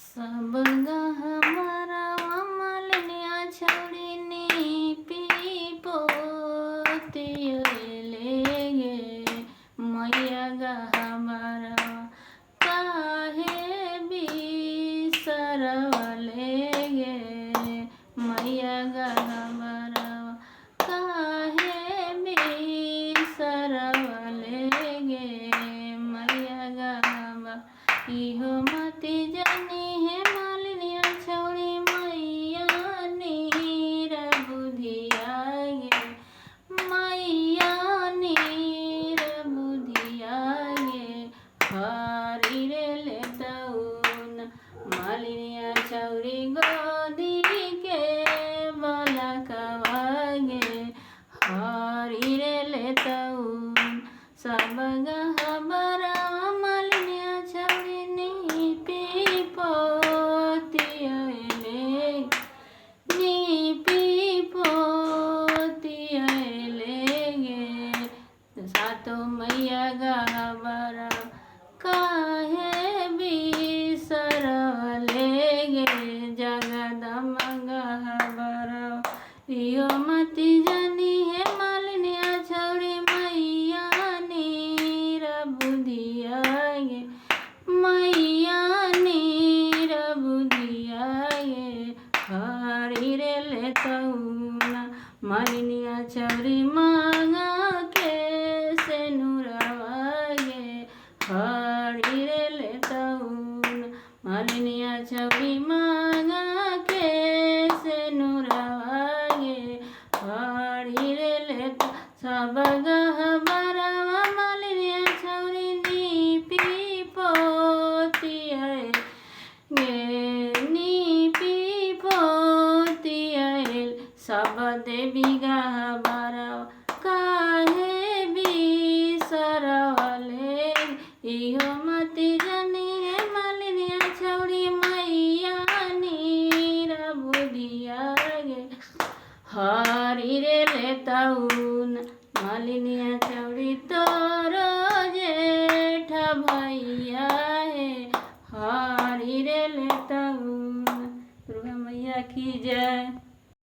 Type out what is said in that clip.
सब हमारा मालिनिया छौड़िनी पोतियले गे मैया हमारा काहे बिसरवले गे मैया हमारा काहे बिसरवले गे मैया हमारा इहो मति जानी है मालिनिया छौड़ी मैया नीर बुधिया गे मैया नीर बुधिया गे हरी रे लेतउन मालिनिया छौड़ी गोदी के बलकवा गे हरी रे लेतउन सब गहबरा मालिनिया छौड़ी सातो मैया गहबरा काहे बिसरवले गे जगदम्बा गहबरा इहो मति जानी है मालिनिया छौड़ी मैया नीर बुधिया गे मैया नीर बुधिया गे हरी रे लेतउन मालिनिया छौड़ी मांगा के सेनुरवा गे हरी रे लेतउन मालिनिया छौड़ी मांगा के सेनुरवा गे हरी रे लेत सब गहबरा मालिनिया छौड़ी पोतियल सब देवी गहबरा काहे बिसरवले इहो मति जानी है मालिनिया छौड़ी मैया नीर बुधिया गे हरी रे लेतउन मालिनिया छौड़ी तोरो जेठ भैया है हरी रे लेतउन। दुर्गा मैया की जय।